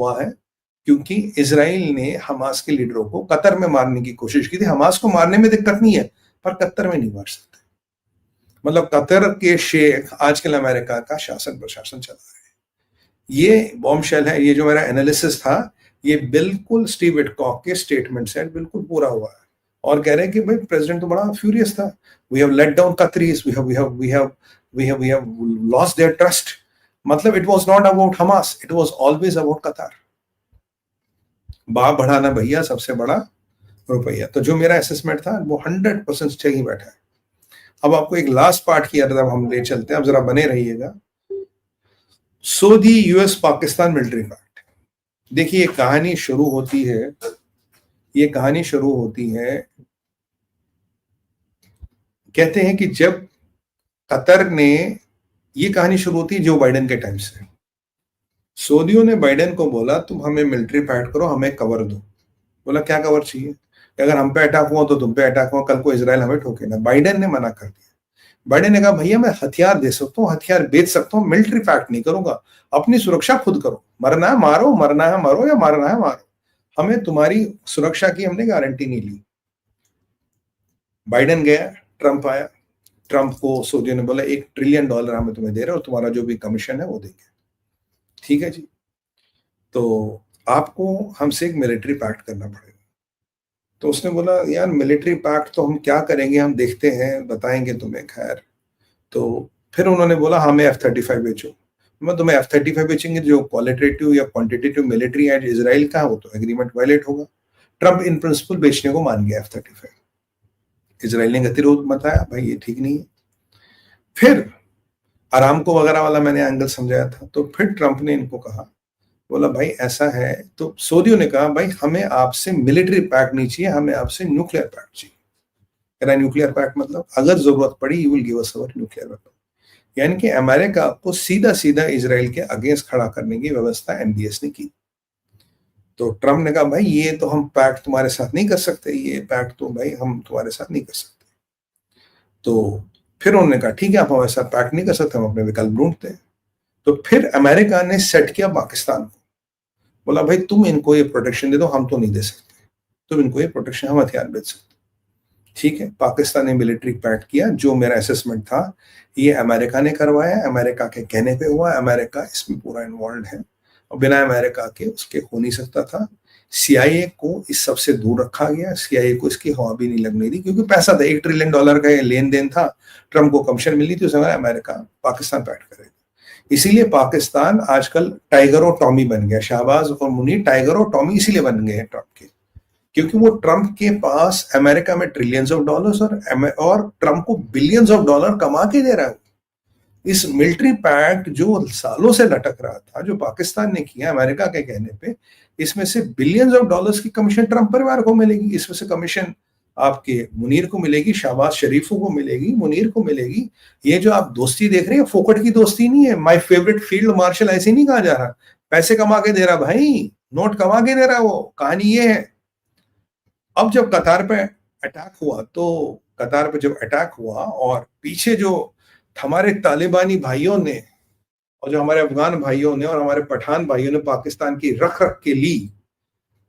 हुआ है क्योंकि इजराइल ने हमास के लीडरों को कतर में मारने की कोशिश की थी। हमास को मारने में दिक्कत नहीं है, पर कतर में नहीं मार सकते। मतलब कतर के शेख आजकल अमेरिका का शासन प्रशासन चला रहे हैं। ये बॉम्बशेल है, ये जो मेरा एनालिसिस था ये बिल्कुल स्टीव विटकॉक के स्टेटमेंट से बिल्कुल पूरा हुआ है। और कह रहे हैं कि भाई प्रेसिडेंट तो बड़ा फ्यूरियस था, we have let down Qataris, we have lost their trust. मतलब it was not about Hamas, it was always about Qatar. बाप बढ़ाना भैया सबसे बड़ा रुपया। तो जो मेरा असेसमेंट था वो 100% सही बैठा है। अब आपको एक लास्ट पार्ट की तरफ हम ले चलते हैं, अब जरा बने रहिएगा। Saudi US Pakistan military pact. देखिए कहानी शुरू होती है, ये कहानी शुरू होती है, कहते हैं कि जब कतर ने, ये कहानी शुरू होती है जो बाइडेन के टाइम से। सऊदियों ने बाइडेन को बोला तुम हमें मिलिट्री पैक्ट करो, हमें कवर दो। बोला क्या कवर चाहिए, अगर हम पे अटैक हुआ तो तुम पे अटैक हुआ, कल को इजराइल हमें ठोके ना। बाइडेन ने मना कर दिया। बाइडेन ने कहा भैया मैं हथियार दे सकता हूँ, हथियार बेच सकता हूँ, मिलिट्री पैक्ट नहीं करूंगा, अपनी सुरक्षा खुद करो, मरना है मारो, मरना है मरो या मारना है मारो, हमें तुम्हारी सुरक्षा की हमने गारंटी नहीं ली। बाइडेन गया, ट्रंप आया, ट्रंप को सऊदियों ने बोला $1 ट्रिलियन हमें तुम्हें दे रहे और तुम्हारा जो भी कमीशन है वो देंगे। ठीक है जी, तो आपको हमसे एक मिलिट्री पैक्ट करना पड़ेगा। तो उसने बोला यार मिलिट्री पैक्ट तो हम क्या करेंगे, हम देखते हैं, बताएंगे तुम्हें। खैर तो फिर उन्होंने बोला हमें F-35 बेचो। मैं तुम्हें F-35 बेचेंगे, जो क्वालिटेटिव या क्वांटिटेटिव मिलिट्री एड इजराइल का वो तो एग्रीमेंट वायलेट होगा। ट्रंप इन प्रिंसिपल बेचने को मान गया F-35। इजराइल ने गतिरोध बताया भाई ये ठीक नहीं है। फिर अरामको वगैरह वाला मैंने एंगल समझाया था, तो फिर ट्रंप ने इनको कहा, बोला भाई ऐसा है, तो सऊदियों ने कहा भाई हमें आपसे मिलिट्री पैक्ट नहीं चाहिए, हमें आपसे न्यूक्लियर पैक्ट चाहिए। न्यूक्लियर पैक्ट मतलब अगर जरूरत पड़ी you will give us our nuclear weapon. यानी कि अमेरिका को सीधा सीधा इजराइल के अगेंस्ट खड़ा करने की व्यवस्था एमबीएस ने की। तो ट्रंप ने कहा भाई ये तो हम पैक्ट तुम्हारे साथ नहीं कर सकते, ये पैक्ट तो भाई हम तुम्हारे साथ नहीं कर सकते। तो फिर उन्होंने कहा ठीक है आप हमारे साथ पैक्ट नहीं कर सकते, हम अपने विकल्प ढूंढते हैं। तो फिर अमेरिका ने सेट किया पाकिस्तान को, बोला भाई तुम इनको ये प्रोटेक्शन दे दो, हम तो नहीं दे सकते, तुम इनको ये प्रोटेक्शन, हम हथियार बेच सकते। ठीक है, पाकिस्तान ने मिलिट्री पैक्ट किया। जो मेरा असेसमेंट था ये अमेरिका ने करवाया, अमेरिका के कहने पे हुआ, अमेरिका इसमें पूरा इन्वॉल्व है और बिना अमेरिका के उसके हो नहीं सकता था। सीआईए को इस सबसे दूर रखा गया, सीआईए को इसकी हवा भी नहीं लगने दी, क्योंकि पैसा था, $1 ट्रिलियन का लेन देन था, ट्रंप को कमीशन मिली थी, उस समय अमेरिका पाकिस्तान पैक्ट करेगा। इसीलिए पाकिस्तान आजकल टाइगर और टॉमी बन गया। शहबाज और मुनीर टाइगर और टॉमी इसीलिए बन गए हैं ट्रंप के, क्योंकि वो ट्रंप के पास अमेरिका में ट्रिलियंस ऑफ डॉलर्स और ट्रंप को बिलियंस ऑफ डॉलर कमा के दे रहा है। इस मिलिट्री पैक्ट जो सालों से लटक रहा था, जो पाकिस्तान ने किया अमेरिका के कहने पे, इसमें से बिलियंस ऑफ डॉलर्स की कमीशन ट्रंप परिवार को मिलेगी, इसमें से कमीशन आपके मुनीर को मिलेगी, शहबाज शरीफों को मिलेगी, मुनीर को मिलेगी। ये जो आप दोस्ती देख रहे हैं फोकट की दोस्ती नहीं है। माय फेवरेट फील्ड मार्शल ऐसे नहीं कहा जा रहा, पैसे कमा के दे रहा भाई, नोट कमा के दे रहा। वो कहानी ये है। अब जब कतार पे अटैक हुआ, तो कतार पे जब अटैक हुआ और पीछे जो हमारे तालिबानी भाइयों ने और जो हमारे अफगान भाइयों ने और हमारे पठान भाइयों ने पाकिस्तान की रख रख के ली,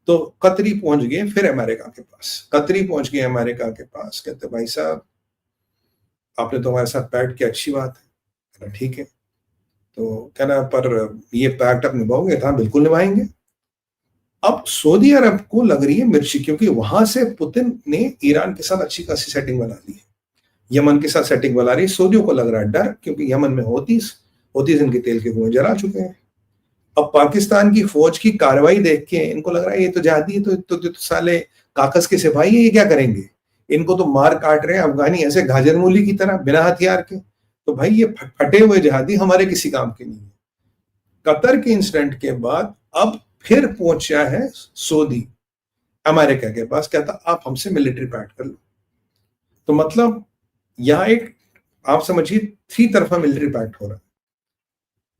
तो कतरी पहुंच गए फिर अमेरिका के पास। कतरी पहुंच गए अमेरिका के पास, कहते भाई साहब आपने तो हमारे साथ पैक्ट किया, अच्छी बात है, ठीक है। तो कहना पर ये पैक्ट आप निभाओगे? हाँ बिल्कुल निभाएंगे। अब सऊदी अरब को लग रही है मिर्ची, क्योंकि वहां से पुतिन ने ईरान के साथ अच्छी खासी सेटिंग बना ली है, यमन के साथ सेटिंग बना रही है। सऊदियों को लग रहा है डर, क्योंकि यमन में होतीस इनके तेल के कुएं जला चुके हैं। अब पाकिस्तान की फौज की कार्रवाई देख के इनको लग रहा है ये तो जहादी है, तो साले काकस के सिपाही है, ये क्या करेंगे, इनको तो मार काट रहे हैं अफगानी ऐसे गाजर मूली की तरह बिना हथियार के। तो भाई ये फटे हुए जहादी हमारे किसी काम के नहीं है। कतर के इंसिडेंट के बाद अब फिर पहुंचा है सऊदी अमेरिका के पास, कहता आप हमसे मिलिट्री पैक्ट कर लो। तो मतलब यहां एक आप समझिए 3 तरफा मिलिट्री पैक्ट हो रहा है।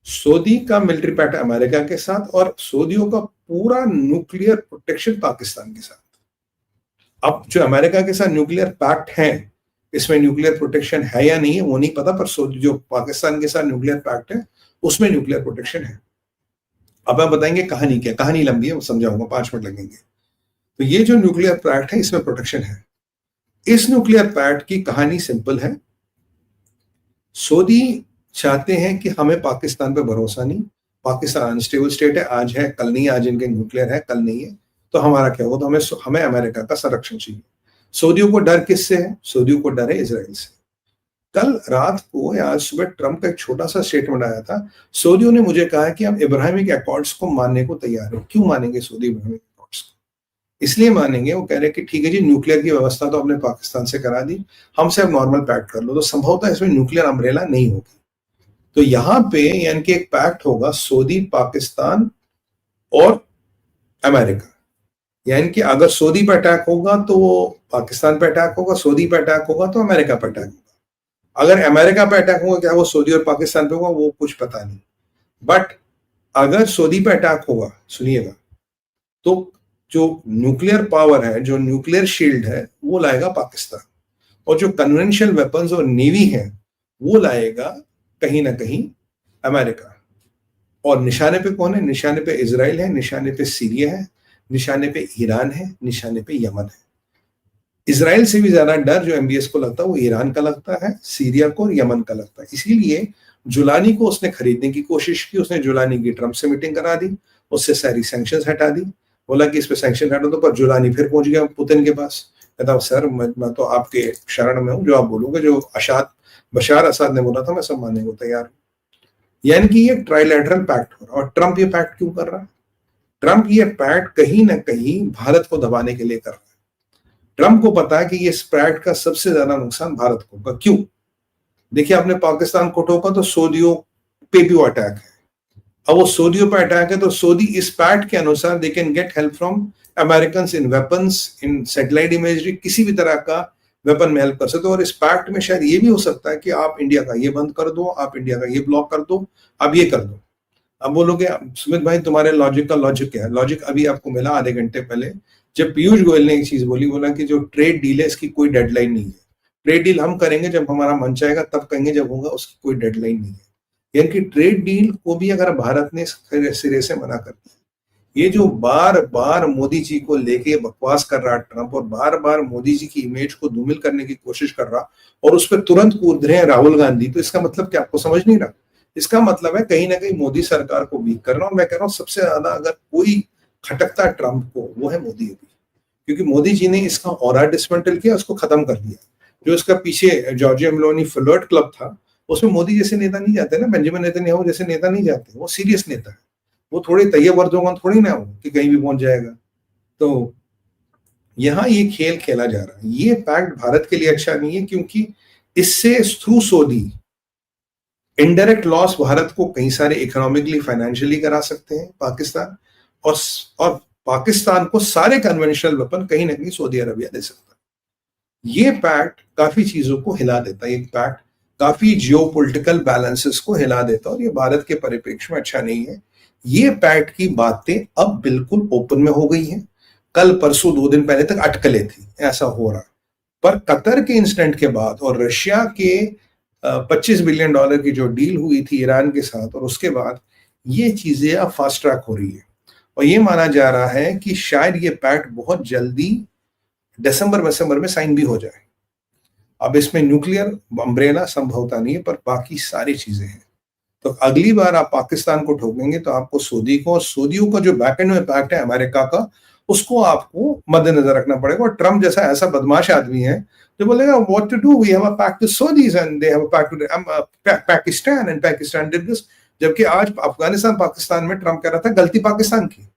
सऊदी का मिलिट्री पैक्ट अमेरिका के साथ और सऊदियों का पूरा न्यूक्लियर प्रोटेक्शन पाकिस्तान के साथ। अब जो अमेरिका के साथ न्यूक्लियर पैक्ट है, इसमें न्यूक्लियर प्रोटेक्शन है या नहीं है वो नहीं पता, पर जो पाकिस्तान के साथ न्यूक्लियर पैक्ट है उसमें न्यूक्लियर प्रोटेक्शन है। अब आप बताएंगे कहानी क्या, कहानी लंबी है, वो समझाऊंगा, 5 मिनट लगेंगे। तो ये जो न्यूक्लियर पैक्ट है इसमें प्रोटेक्शन है। इस न्यूक्लियर पैक्ट की कहानी सिंपल है। सऊदी चाहते हैं कि हमें पाकिस्तान पे भरोसा नहीं, पाकिस्तान अनस्टेबल स्टेट है, आज है कल नहीं, आज इनके न्यूक्लियर है कल नहीं है, तो हमारा क्या होगा, तो हमें अमेरिका का संरक्षण चाहिए। सऊदियों को डर किससे है? सऊदियों को डर है इजराइल से। कल रात को या आज सुबह ट्रंप का एक छोटा सा स्टेटमेंट आया था, सऊदियों ने मुझे कहा कि हम इब्राहिमिक अकॉर्ड्स को मानने को तैयार हैं। क्यों मानेंगे सऊदी इब्राहिमिक अकॉर्ड्स को? इसलिए मानेंगे, वो कह रहे हैं कि ठीक है जी, न्यूक्लियर की व्यवस्था तो हमने पाकिस्तान से करा दी, हमसे अब नॉर्मल पैक्ट कर लो, तो संभवतः इसमें न्यूक्लियर अम्ब्रेला नहीं होगी। तो यहां पे यानी कि एक पैक्ट होगा सऊदी, पाकिस्तान और अमेरिका। यानी कि अगर सऊदी पे अटैक होगा तो वो पाकिस्तान पे अटैक होगा, सऊदी पे अटैक होगा तो अमेरिका पे अटैक होगा। अगर अमेरिका पे अटैक होगा, क्या वो सऊदी और पाकिस्तान पे होगा, वो कुछ पता नहीं। बट अगर सऊदी पे अटैक होगा, सुनिएगा, तो जो न्यूक्लियर पावर है, जो न्यूक्लियर शील्ड है, वो लाएगा पाकिस्तान, और जो कन्वेंशनल वेपन्स और नेवी है वो लाएगा कहीं ना कहीं अमेरिका। और निशाने पे कौन है? निशाने पे इजराइल है, निशाने पे सीरिया है, निशाने पे ईरान है, निशाने पे यमन है। इजराइल से भी ज्यादा डर जो एमबीएस को लगता है वो ईरान का लगता है, सीरिया को और यमन का लगता है। इसीलिए जुलानी को उसने खरीदने की कोशिश की, उसने जुलानी की ट्रंप से मीटिंग करा दी, उससे सारी सैंक्शंस हटा दी, बोला कि इस पे सैंक्शन हटा दो, पर जुलानी फिर पहुंच गया पुतिन के पास, कहता सर मैं तो आपके शरण में हूँ, जो आप बोलोगे, जो बशार असद ने बोला था मैं सब मानने को तैयार हूँ। यानी कि ये ट्राइलैटरल पैक्ट हो रहा है। और ट्रंप ये पैक्ट क्यों कर रहा है? ट्रंप ये पैक्ट कहीं ना कहीं भारत को दबाने के लिए कर रहा है। ट्रंप को पता है कि ये इस पैक्ट का सबसे ज्यादा नुकसान भारत को होगा। क्यों? देखिए, आपने पाकिस्तान को ठोका तो सऊदियों पे भी वो अटैक है। अब वो सऊदियों पे अटैक है तो सऊदी इस पैक्ट के अनुसार they can get help from American in weapons, in satellite imagery, किसी भी तरह का वेपन में हेल्प कर सकते हो। और इस पैक्ट में शायद ये भी हो सकता है कि आप इंडिया का ये बंद कर दो, आप इंडिया का ये ब्लॉक कर दो, आप ये कर दो। अब बोलोगे सुमित भाई तुम्हारे लॉजिक का लॉजिक क्या है? लॉजिक अभी आपको मिला आधे घंटे पहले, जब पीयूष गोयल ने एक चीज बोली, बोला कि जो ट्रेड डील है इसकी कोई डेडलाइन नहीं है, ट्रेड डील हम करेंगे जब हमारा मन चाहेगा तब कहेंगे, जब होगा उसकी कोई डेडलाइन नहीं है। यानी कि ट्रेड डील को भी अगर भारत ने सिरे से मना कर दिया, ये जो बार बार मोदी जी को लेके बकवास कर रहा ट्रंप, और बार बार मोदी जी की इमेज को धूमिल करने की कोशिश कर रहा, और उस पर तुरंत कूद रहे हैं राहुल गांधी, तो इसका मतलब क्या आपको समझ नहीं रहा? इसका मतलब है कहीं ना कहीं मोदी सरकार को वीक करना। और मैं कह रहा हूं सबसे ज्यादा अगर कोई खटकता ट्रंप को, वो है मोदी अभी, क्योंकि मोदी जी ने इसका ऑरा डिसमेंटल किया, उसको खत्म कर दिया। जो इसका पीछे जॉर्जिया मेलोनी फ्लर्ट क्लब था, उसमें मोदी जैसे नेता नहीं जाते ना, बेंजामिन नेतन्याहू जैसे नेता नहीं जाते, वो सीरियस नेता है, वो थोड़े तैयब अर्दोगन थोड़ी ना हो कि कहीं भी पहुंच जाएगा। तो यहां ये खेल खेला जा रहा है। ये पैक्ट भारत के लिए अच्छा नहीं है, क्योंकि इससे through Saudi indirect loss Bharat को कई सारे इकोनॉमिकली, फाइनेंशियली करा सकते हैं पाकिस्तान, और पाकिस्तान को सारे कन्वेंशनल वेपन कहीं ना कहीं सऊदी अरबिया दे सकता है। ये पैक्ट काफी चीजों को हिला देता है, ये पैक्ट काफी जियोपॉलिटिकल बैलेंसेस को हिला देता है, और ये भारत के परिप्रेक्ष्य में अच्छा नहीं है। ये पैक्ट की बातें अब बिल्कुल ओपन में हो गई हैं। कल परसों 2 दिन पहले तक अटकलें थी, ऐसा हो रहा। पर कतर के इंसिडेंट के बाद और रशिया के $25 बिलियन की जो डील हुई थी ईरान के साथ, और उसके बाद ये चीजें अब फास्ट ट्रैक हो रही है, और ये माना जा रहा है कि शायद ये पैक्ट बहुत जल्दी दिसंबर में साइन भी हो जाए। अब इसमें न्यूक्लियर अम्ब्रेला संभवता नहीं है, पर बाकी सारी चीजें हैं। तो अगली बार आप पाकिस्तान को ठोकेंगे तो आपको सऊदी को, और सऊदियों का जो बैकएंड में पैक्ट है अमेरिका का, उसको आपको मद्देनजर रखना पड़ेगा। और ट्रंप जैसा ऐसा बदमाश आदमी है जो बोलेगा what to do, we have a pact with Saudis and they have a pact with Pakistan and Pakistan did this. जबकि आज अफगानिस्तान पाकिस्तान में ट्रंप कह रहा था गलती पाकिस्तान की,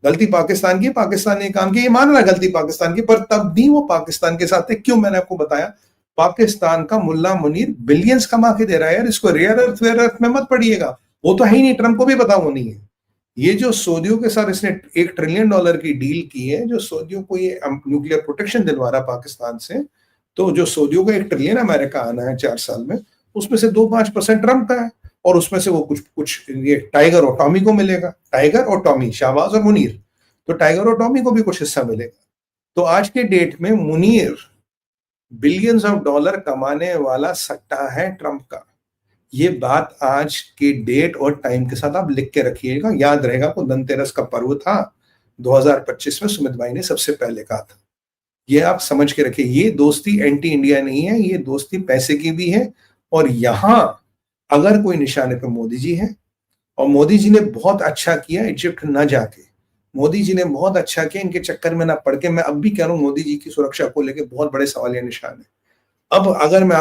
गलती पाकिस्तान की, पाकिस्तान ने काम किया, ये मान रहा गलती पाकिस्तान की, पर तब भी वो पाकिस्तान के साथ है। क्यों? मैंने आपको बताया, पाकिस्तान का मुल्ला मुनीर बिलियंस कमा के दे रहा है यार, इसको रेयर अर्थ वेयर अर्थ में मत पड़िएगा, वो तो है ही नहीं, ट्रंप को भी पता वो नहीं है। ये जो सऊदियों के साथ इसने $1 ट्रिलियन की डील की है, जो सऊदियों को ये न्यूक्लियर प्रोटेक्शन दिलवा रहा पाकिस्तान से, तो जो सऊदियों का 1 ट्रिलियन अमेरिका आना है 4 साल में, उसमें से 2-5% ट्रंप का है, और उसमें से वो कुछ ये टाइगर और टॉमी को मिलेगा, टाइगर और टॉमी, शाहबाज और मुनीर, तो टाइगर और टॉमी को भी कुछ हिस्सा मिलेगा। तो आज के डेट में मुनीर $बिलियंस कमाने वाला सट्टा है ट्रंप का। ये बात आज के डेट और टाइम के साथ आप लिख के रखिएगा, याद रहेगा। वो धनतेरस का पर्व था 2025 में, सुमित भाई ने सबसे पहले कहा था। ये आप समझ के रखिए, ये दोस्ती एंटी इंडिया नहीं है, ये दोस्ती पैसे की भी है। और यहां अगर कोई निशाने पे मोदी जी है, और मोदी जी ने बहुत अच्छा किया इजिप्ट न जाके, मोदी जी ने बहुत अच्छा किया इनके चक्कर में ना पड़ के। मैं अब भी कह रहा हूं मोदी जी की सुरक्षा को लेकर बहुत बड़े सवालिया निशान है। अब अगर मैं